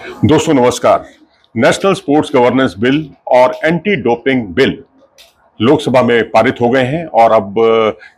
दोस्तों नमस्कार। National sports governance bill और एंटी डोपिंग बिल लोकसभा में पारित हो गए हैं और अब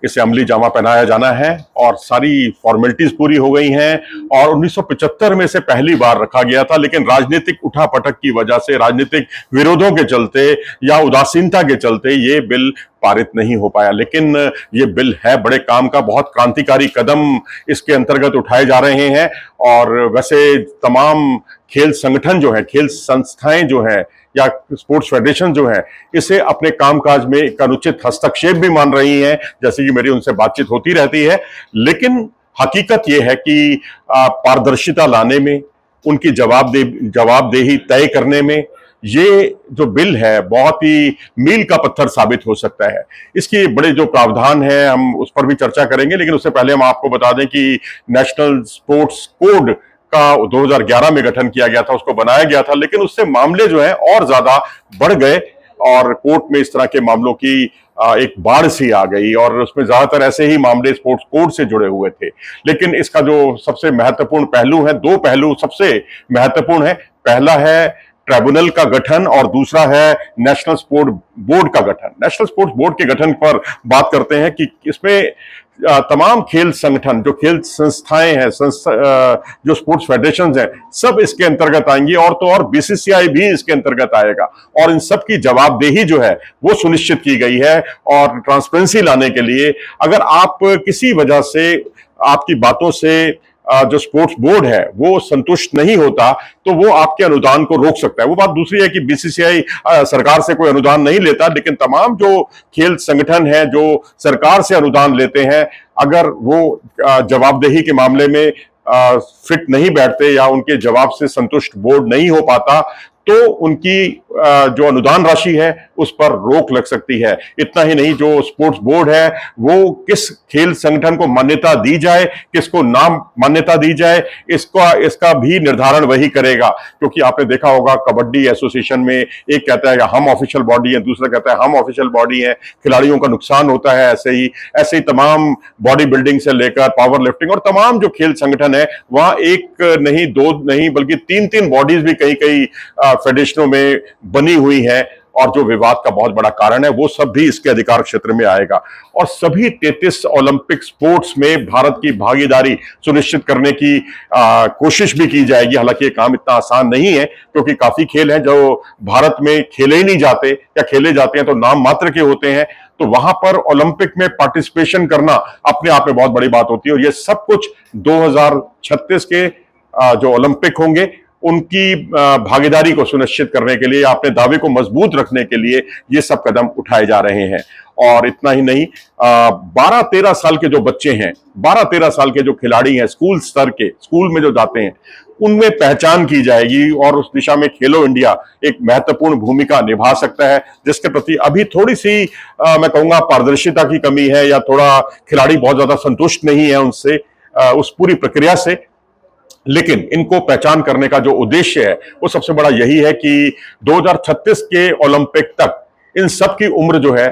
इसे अमली जामा पहनाया जाना है और सारी फॉर्मेलिटीज पूरी हो गई हैं। और 1975 में इसे पहली बार रखा गया था, लेकिन राजनीतिक उठापटक की वजह से, राजनीतिक विरोधों के चलते या उदासीनता के चलते ये बिल पारित नहीं हो पाया। लेकिन ये बिल है बड़े काम का, बहुत क्रांतिकारी कदम इसके अंतर्गत उठाए जा रहे हैं। और वैसे तमाम खेल संगठन जो है, खेल संस्थाएं जो हैं या स्पोर्ट्स फेडरेशन जो है, इसे अपने कामकाज में एक अनुचित हस्तक्षेप भी मान रही हैं, जैसे कि मेरी उनसे बातचीत होती रहती है। लेकिन हकीकत यह है कि पारदर्शिता लाने में, उनकी जवाबदेही तय करने में ये जो बिल है बहुत ही मील का पत्थर साबित हो सकता है। इसकी बड़े जो प्रावधान है हम उस पर भी चर्चा करेंगे, लेकिन उससे पहले हम आपको बता दें कि नेशनल स्पोर्ट्स कोड का 2011 में गठन किया गया था, उसको बनाया गया था, लेकिन उससे मामले जो है और ज्यादा बढ़ गए और कोर्ट में इस तरह के मामलों की एक बाढ़ सी आ गई और उसमें ज्यादातर ऐसे ही मामले स्पोर्ट्स कोड से जुड़े हुए थे। लेकिन इसका जो सबसे महत्वपूर्ण पहलू है, दो पहलू सबसे महत्वपूर्ण है। पहला है ट्राइब्यूनल का गठन और दूसरा है नेशनल स्पोर्ट बोर्ड का गठन। नेशनल स्पोर्ट्स बोर्ड के गठन पर बात करते हैं कि इसमें तमाम खेल संगठन, जो खेल संस्थाएं हैं, जो स्पोर्ट्स फेडरेशन हैं, सब इसके अंतर्गत आएंगी और तो और बीसीसीआई भी इसके अंतर्गत आएगा। और इन सब की जवाबदेही जो है वो सुनिश्चित की गई है। और ट्रांसपेरेंसी लाने के लिए अगर आप किसी वजह से, आपकी बातों से जो स्पोर्ट्स बोर्ड है वो संतुष्ट नहीं होता, तो वो आपके अनुदान को रोक सकता है। वो बात दूसरी है कि बीसीसीआई सरकार से कोई अनुदान नहीं लेता, लेकिन तमाम जो खेल संगठन है जो सरकार से अनुदान लेते हैं, अगर वो जवाबदेही के मामले में फिट नहीं बैठते या उनके जवाब से संतुष्ट बोर्ड नहीं हो पाता, तो उनकी जो अनुदान राशि है उस पर रोक लग सकती है। इतना ही नहीं, जो स्पोर्ट्स बोर्ड है वो किस खेल संगठन को मान्यता दी जाए, किसको नाम मान्यता दी जाए, इसका भी निर्धारण वही करेगा। क्योंकि आपने देखा होगा कबड्डी एसोसिएशन में एक कहता है हम ऑफिशियल बॉडी है, दूसरा कहता है हम ऑफिशियल बॉडी है, खिलाड़ियों का नुकसान होता है। ऐसे ही तमाम बॉडी बिल्डिंग से लेकर पावर लिफ्टिंग और तमाम जो खेल संगठन है, वहां एक नहीं, दो नहीं, बल्कि तीन तीन बॉडीज भी कई कई फेडरेशनों में बनी हुई है। और जो विवाद का बहुत बड़ा कारण है वो सब भी इसके अधिकार क्षेत्र में आएगा। और सभी 33 ओलंपिक स्पोर्ट्स में भारत की भागीदारी सुनिश्चित करने की कोशिश भी की जाएगी। हालांकि ये काम इतना आसान नहीं है, क्योंकि काफी खेल हैं जो भारत में खेले ही नहीं जाते या खेले जाते हैं तो नाम मात्र के होते हैं। तो वहां पर ओलंपिक में पार्टिसिपेशन करना अपने आप में बहुत बड़ी बात होती है। और ये सब कुछ 2036 के जो ओलंपिक होंगे उनकी भागीदारी को सुनिश्चित करने के लिए, अपने दावे को मजबूत रखने के लिए ये सब कदम उठाए जा रहे हैं। और इतना ही नहीं, 12-13 साल के जो बच्चे हैं, 12-13 साल के जो खिलाड़ी हैं, स्कूल स्तर के, स्कूल में जो जाते हैं, उनमें पहचान की जाएगी और उस दिशा में खेलो इंडिया एक महत्वपूर्ण भूमिका निभा सकता है, जिसके प्रति अभी थोड़ी सी मैं कहूंगा पारदर्शिता की कमी है, या थोड़ा खिलाड़ी बहुत ज्यादा संतुष्ट नहीं है उनसे, उस पूरी प्रक्रिया से। लेकिन इनको पहचान करने का जो उद्देश्य है वो सबसे बड़ा यही है कि 2036 के ओलंपिक तक इन सब की उम्र जो है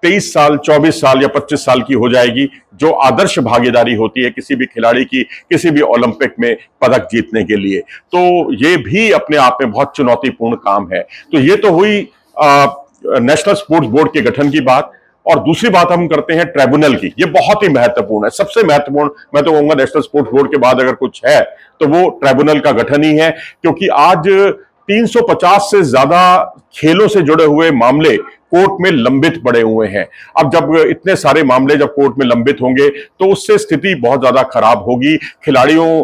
23 साल, 24 साल या 25 साल की हो जाएगी, जो आदर्श भागीदारी होती है किसी भी खिलाड़ी की किसी भी ओलंपिक में पदक जीतने के लिए। तो ये भी अपने आप में बहुत चुनौतीपूर्ण काम है। तो ये तो हुई नेशनल स्पोर्ट्स बोर्ड के गठन की बात। और दूसरी बात हम करते हैं ट्राइब्यूनल की। ये बहुत ही महत्वपूर्ण है, सबसे महत्वपूर्ण मैं तो कहूंगा नेशनल स्पोर्ट्स बोर्ड के बाद अगर कुछ है तो वो ट्राइब्यूनल का गठन ही है। क्योंकि आज 350 से ज्यादा खेलों से जुड़े हुए मामले कोर्ट में लंबित पड़े हुए हैं। अब जब इतने सारे मामले जब कोर्ट में लंबित होंगे तो उससे स्थिति बहुत ज्यादा खराब होगी। खिलाड़ियों,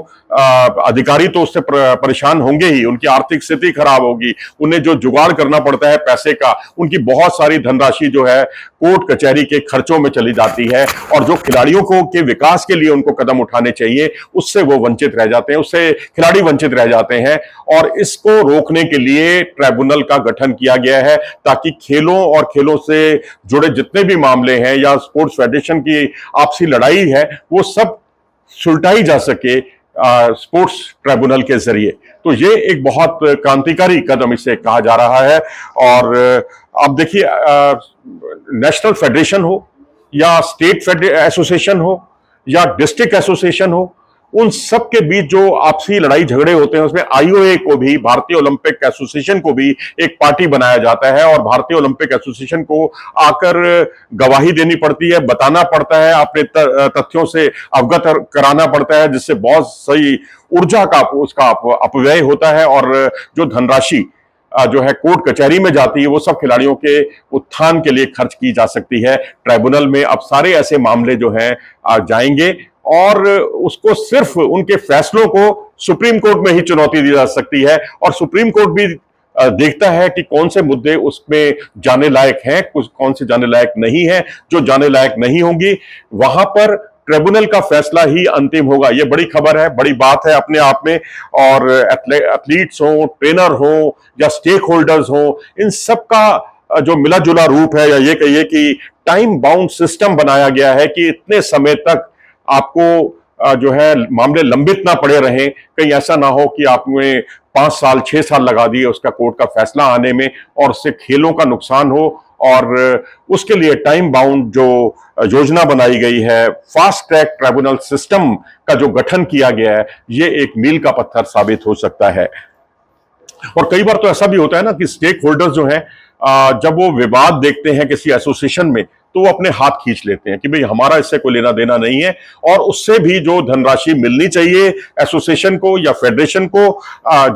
अधिकारी तो उससे परेशान होंगे ही, उनकी आर्थिक स्थिति खराब होगी, उन्हें जो जुगाड़ करना पड़ता है पैसे का, उनकी बहुत सारी धनराशि जो है कोर्ट कचहरी के खर्चों में चली जाती है। और जो खिलाड़ियों को के विकास के लिए उनको कदम उठाने चाहिए उससे वो वंचित रह जाते हैं, उससे खिलाड़ी वंचित रह जाते हैं। और इसको रोकने के लिए ट्राइब्यूनल का गठन किया गया है, ताकि खेलों और खेलों से जुड़े जितने भी मामले हैं या स्पोर्ट्स फेडरेशन की आपसी लड़ाई है वो सब सुलटाई जा सके स्पोर्ट्स ट्राइब्यूनल के जरिए। तो ये एक बहुत क्रांतिकारी कदम इसे कहा जा रहा है। और अब देखिए, नेशनल फेडरेशन हो या स्टेट एसोसिएशन हो या डिस्ट्रिक्ट एसोसिएशन हो, उन सब के बीच जो आपसी लड़ाई झगड़े होते हैं उसमें आईओए को भी, भारतीय ओलंपिक एसोसिएशन को भी एक पार्टी बनाया जाता है और भारतीय ओलंपिक एसोसिएशन को आकर गवाही देनी पड़ती है, बताना पड़ता है, अपने तथ्यों से अवगत कराना पड़ता है, जिससे बहुत सही ऊर्जा का उसका अपव्यय होता है और जो धनराशि जो है कोर्ट कचहरी में जाती है वो सब खिलाड़ियों के उत्थान के लिए खर्च की जा सकती है। ट्राइब्यूनल में अब सारे ऐसे मामले जो हैं जाएंगे और उसको सिर्फ उनके फैसलों को सुप्रीम कोर्ट में ही चुनौती दी जा सकती है और सुप्रीम कोर्ट भी देखता है कि कौन से मुद्दे उसमें जाने लायक हैं, कुछ कौन से जाने लायक नहीं है। जो जाने लायक नहीं होंगी वहां पर ट्रिब्यूनल का फैसला ही अंतिम होगा। यह बड़ी खबर है, बड़ी बात है अपने आप में। और एथलीट्स हो, ट्रेनर हो या स्टेक होल्डर्स हो, इन सब का जो मिला जुला रूप है, या ये कहिए कि टाइम बाउंड सिस्टम बनाया गया है कि इतने समय तक आपको जो है मामले लंबित ना पड़े रहें। कहीं ऐसा ना हो कि आपने 5 साल 6 साल लगा दिए उसका कोर्ट का फैसला आने में और उससे खेलों का नुकसान हो। और उसके लिए टाइम बाउंड जो योजना बनाई गई है, फास्ट ट्रैक ट्राइब्यूनल सिस्टम का जो गठन किया गया है, ये एक मील का पत्थर साबित हो सकता है। और कई बार तो ऐसा भी होता है ना कि स्टेक होल्डर्स जो हैं जब वो विवाद देखते हैं किसी एसोसिएशन में तो वो अपने हाथ खींच लेते हैं कि भाई हमारा इससे कोई लेना देना नहीं है, और उससे भी जो धनराशि मिलनी चाहिए एसोसिएशन को या फेडरेशन को,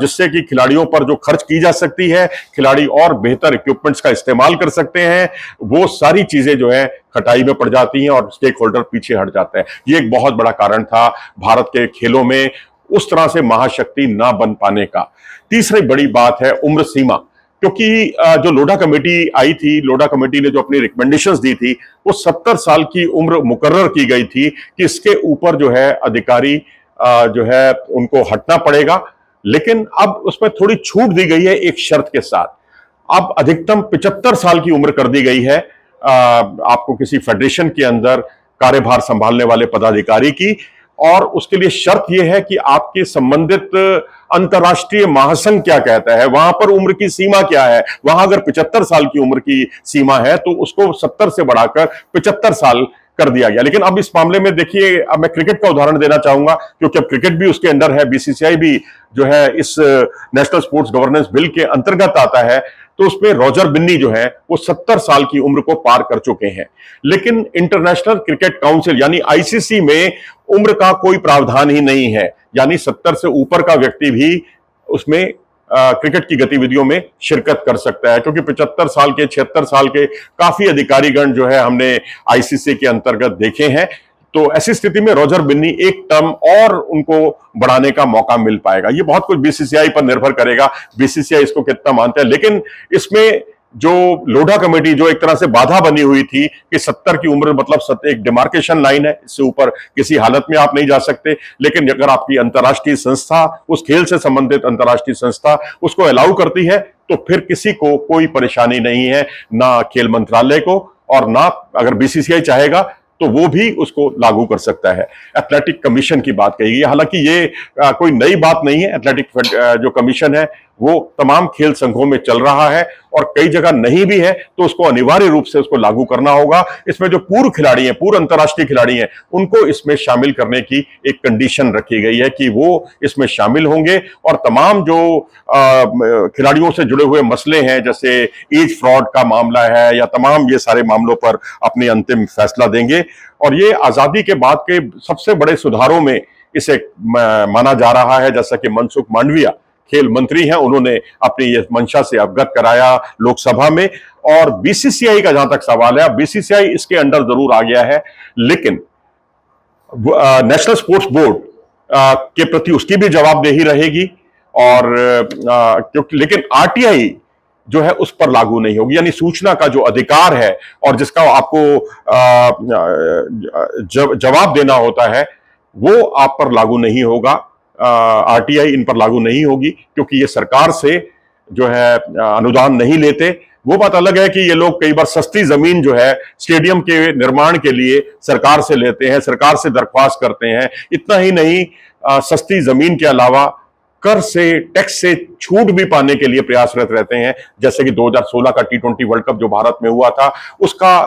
जिससे कि खिलाड़ियों पर जो खर्च की जा सकती है, खिलाड़ी और बेहतर इक्विपमेंट्स का इस्तेमाल कर सकते हैं, वो सारी चीजें जो है खटाई में पड़ जाती हैं और स्टेक होल्डर पीछे हट जाते हैं। ये एक बहुत बड़ा कारण था भारत के खेलों में उस तरह से महाशक्ति ना बन पाने का। तीसरी बड़ी बात है उम्र सीमा, क्योंकि जो लोढ़ा कमेटी आई थी, लोढ़ा कमेटी ने जो अपनी रिकमेंडेशंस दी थी वो 70 साल की उम्र मुकर्रर की गई थी कि इसके ऊपर जो है अधिकारी जो है उनको हटना पड़ेगा। लेकिन अब उसमें थोड़ी छूट दी गई है एक शर्त के साथ। अब अधिकतम 75 साल की उम्र कर दी गई है आपको किसी फेडरेशन के अंदर कार्यभार संभालने वाले पदाधिकारी की, और उसके लिए शर्त यह है कि आपके संबंधित अंतर्राष्ट्रीय महासंघ क्या कहता है, वहां पर उम्र की सीमा क्या है। वहां अगर 75 साल की उम्र की सीमा है तो उसको 70 से बढ़ाकर 75 साल कर दिया गया। लेकिन अब इस मामले में देखिए, अब मैं क्रिकेट का उदाहरण देना चाहूंगा क्योंकि अब क्रिकेट भी उसके अंदर है, बीसीसीआई भी जो है इस नेशनल स्पोर्ट्स गवर्नेंस बिल के अंतर्गत आता है। तो उसमें रॉजर बिन्नी जो है वो 70 साल की उम्र को पार कर चुके हैं। लेकिन इंटरनेशनल क्रिकेट काउंसिल यानी आईसीसी में उम्र का कोई प्रावधान ही नहीं है, यानी 70 से ऊपर का व्यक्ति भी उसमें क्रिकेट की गतिविधियों में शिरकत कर सकता है, क्योंकि 75 साल के 76 साल के काफी अधिकारीगण जो है हमने आईसीसी के अंतर्गत देखे हैं। तो ऐसी स्थिति में रॉजर बिन्नी एक टर्म और उनको बढ़ाने का मौका मिल पाएगा। ये बहुत कुछ बीसीसीआई पर निर्भर करेगा, बीसीसीआई इसको कितना मानता है। लेकिन इसमें जो लोढ़ा कमेटी जो एक तरह से बाधा बनी हुई थी कि 70 की उम्र मतलब एक डिमार्केशन लाइन है, इससे ऊपर किसी हालत में आप नहीं जा सकते। लेकिन अगर आपकी अंतर्राष्ट्रीय संस्था, उस खेल से संबंधित अंतर्राष्ट्रीय संस्था उसको अलाउ करती है तो फिर किसी को कोई परेशानी नहीं है, ना खेल मंत्रालय को और ना अगर बीसीसीआई चाहेगा तो वो भी उसको लागू कर सकता है। एथलेटिक कमीशन की बात कही गई, हालांकि ये कोई नई बात नहीं है। एथलेटिक जो कमीशन है वो तमाम खेल संघों में चल रहा है और कई जगह नहीं भी है तो उसको अनिवार्य रूप से उसको लागू करना होगा। इसमें जो पूर्व खिलाड़ी हैं, पूर्व अंतर्राष्ट्रीय खिलाड़ी हैं, उनको इसमें शामिल करने की एक कंडीशन रखी गई है कि वो इसमें शामिल होंगे और तमाम जो खिलाड़ियों से जुड़े हुए मसले हैं, जैसे एज फ्रॉड का मामला है या तमाम ये सारे मामलों पर अपनी अंतिम फैसला देंगे। और ये आजादी के बाद के सबसे बड़े सुधारों में इसे माना जा रहा है। जैसा कि मनसुख मांडविया खेल मंत्री हैं, उन्होंने अपनी ये मंशा से अवगत कराया लोकसभा में। और बीसीसीआई का जहां तक सवाल है, बीसीसीआई इसके अंडर जरूर आ गया है, लेकिन नेशनल स्पोर्ट्स बोर्ड के प्रति उसकी भी जवाबदेही रहेगी। और क्योंकि लेकिन आरटीआई जो है उस पर लागू नहीं होगी, यानी सूचना का जो अधिकार है और जिसका आपको जवाब देना होता है वो आप पर लागू नहीं होगा। आरटीआई इन पर लागू नहीं होगी क्योंकि ये सरकार से जो है अनुदान नहीं लेते। वो बात अलग है कि ये लोग कई बार सस्ती जमीन जो है स्टेडियम के निर्माण के लिए सरकार से लेते हैं, सरकार से दरख्वास्त करते हैं। इतना ही नहीं, सस्ती जमीन के अलावा कर से, टैक्स से छूट भी पाने के लिए प्रयासरत रहते हैं। जैसे कि 2016 का T20 वर्ल्ड कप जो भारत में हुआ था, उसका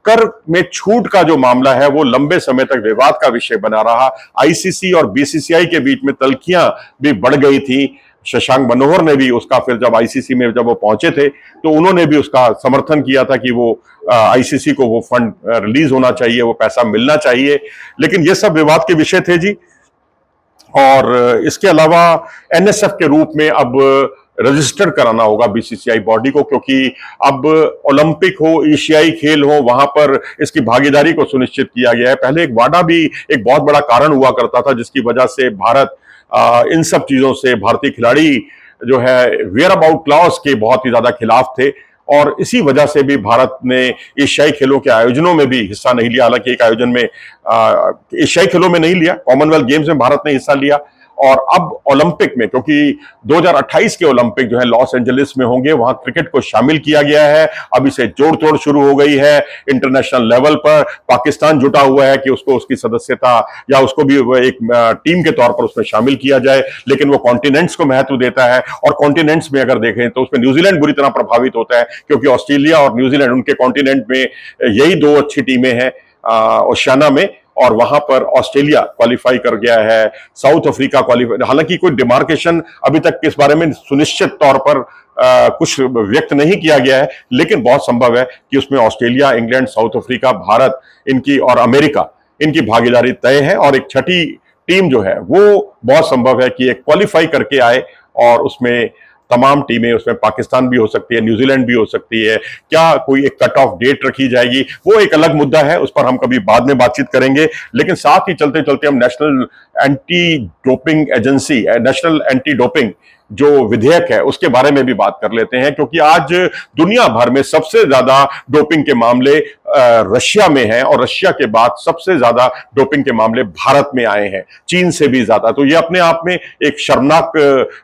कर में छूट का जो मामला है वो लंबे समय तक विवाद का विषय बना रहा। आईसीसी और बीसीसीआई के बीच में तल्खियां भी बढ़ गई थी। शशांक मनोहर ने भी उसका, फिर जब आईसीसी में जब वो पहुंचे थे तो उन्होंने भी उसका समर्थन किया था कि वो आईसीसी को वो फंड रिलीज होना चाहिए, वो पैसा मिलना चाहिए। लेकिन ये सब विवाद के विषय थे जी। और इसके अलावा एनएसएफ के रूप में अब रजिस्टर कराना होगा बीसीसीआई बॉडी को, क्योंकि अब ओलंपिक हो, एशियाई खेल हो, वहां पर इसकी भागीदारी को सुनिश्चित किया गया है। पहले एक वाडा भी एक बहुत बड़ा कारण हुआ करता था, जिसकी वजह से भारत इन सब चीजों से, भारतीय खिलाड़ी जो है वेयर अबाउट क्लॉज के बहुत ही ज्यादा खिलाफ थे, और इसी वजह से भी भारत ने एशियाई खेलों के आयोजनों में भी हिस्सा नहीं लिया। हालांकि एक आयोजन में एशियाई खेलों में नहीं लिया, कॉमनवेल्थ गेम्स में भारत ने हिस्सा लिया। और अब ओलंपिक में, क्योंकि 2028 के ओलंपिक जो है लॉस एंजलिस में होंगे, वहां क्रिकेट को शामिल किया गया है। अब इसे जोड़ तोड़ शुरू हो गई है इंटरनेशनल लेवल पर। पाकिस्तान जुटा हुआ है कि उसको उसकी सदस्यता या उसको भी एक टीम के तौर पर उसमें शामिल किया जाए, लेकिन वो कॉन्टिनेंट्स को महत्व देता है। और कॉन्टिनेंट्स में अगर देखें तो उसमें न्यूजीलैंड बुरी तरह प्रभावित होता है, क्योंकि ऑस्ट्रेलिया और न्यूजीलैंड, उनके कॉन्टिनेंट में यही दो अच्छी टीमें हैं ओशियाना में, और वहां पर ऑस्ट्रेलिया क्वालिफाई कर गया है, साउथ अफ्रीका क्वालिफाई। हालांकि कोई डिमार्केशन अभी तक इस बारे में सुनिश्चित तौर पर कुछ व्यक्त नहीं किया गया है, लेकिन बहुत संभव है कि उसमें Australia, England, south Africa, Bharat इनकी और अमेरिका इनकी भागीदारी तय है। और एक छठी टीम जो है वो बहुत संभव है कि एक क्वालिफाई करके आए, और उसमें तमाम टीमें, उसमें पाकिस्तान भी हो सकती है, न्यूजीलैंड भी हो सकती है। क्या कोई एक कट ऑफ डेट रखी जाएगी, वो एक अलग मुद्दा है, उस पर हम कभी बाद में बातचीत करेंगे। लेकिन साथ ही चलते चलते हम national anti doping agency, national anti doping जो विधेयक है उसके बारे में भी बात कर लेते हैं, क्योंकि आज दुनिया भर में सबसे ज्यादा डोपिंग के मामले रशिया में हैं, और रशिया के बाद सबसे ज्यादा डोपिंग के मामले भारत में आए हैं, चीन से भी ज्यादा। तो ये अपने आप में एक शर्मनाक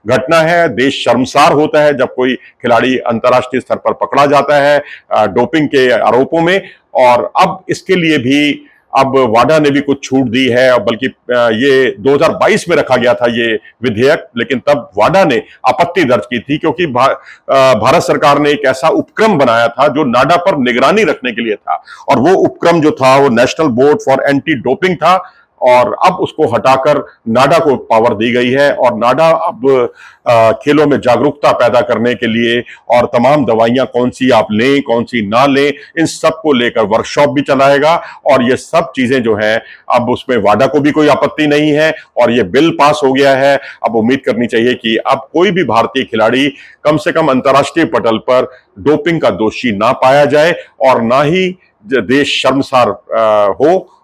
घटना है। देश शर्मसार होता है जब कोई खिलाड़ी अंतर्राष्ट्रीय स्तर पर पकड़ा जाता है डोपिंग के आरोपों में। और अब इसके लिए भी अब वाडा ने भी कुछ छूट दी है, बल्कि ये 2022 में रखा गया था ये विधेयक, लेकिन तब वाडा ने आपत्ति दर्ज की थी, क्योंकि भारत सरकार ने एक ऐसा उपक्रम बनाया था जो नाडा पर निगरानी रखने के लिए था, और वो उपक्रम जो था वो national board for anti doping था। और अब उसको हटाकर नाडा को पावर दी गई है, और नाडा अब खेलों में जागरूकता पैदा करने के लिए, और तमाम दवाइयां कौन सी आप लें, कौन सी ना लें, इन सब को लेकर वर्कशॉप भी चलाएगा। और ये सब चीजें जो हैं, अब उसमें वाडा को भी कोई आपत्ति नहीं है, और ये बिल पास हो गया है। अब उम्मीद करनी चाहिए कि अब कोई भी भारतीय खिलाड़ी कम से कम अंतर्राष्ट्रीय पटल पर डोपिंग का दोषी ना पाया जाए, और ना ही देश शर्मसार हो।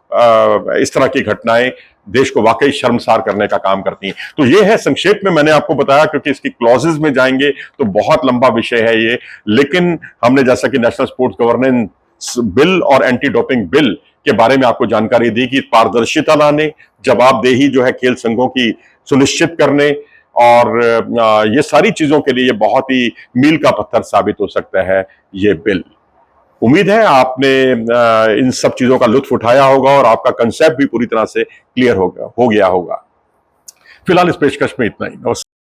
इस तरह की घटनाएं देश को वाकई शर्मसार करने का काम करती हैं। तो ये है, संक्षेप में मैंने आपको बताया, क्योंकि इसकी क्लॉजेस में जाएंगे तो बहुत लंबा विषय है ये। लेकिन हमने जैसा कि नेशनल स्पोर्ट्स गवर्नेंस बिल और एंटी डोपिंग बिल के बारे में आपको जानकारी दी कि पारदर्शिता लाने, जवाबदेही जो है खेल संघों की सुनिश्चित करने, और ये सारी चीजों के लिए बहुत ही मील का पत्थर साबित हो सकता है ये बिल। उम्मीद है आपने इन सब चीजों का लुत्फ उठाया होगा, और आपका कंसेप्ट भी पूरी तरह से क्लियर हो गया होगा। फिलहाल इस पेशकश में इतना ही। नमस्कार।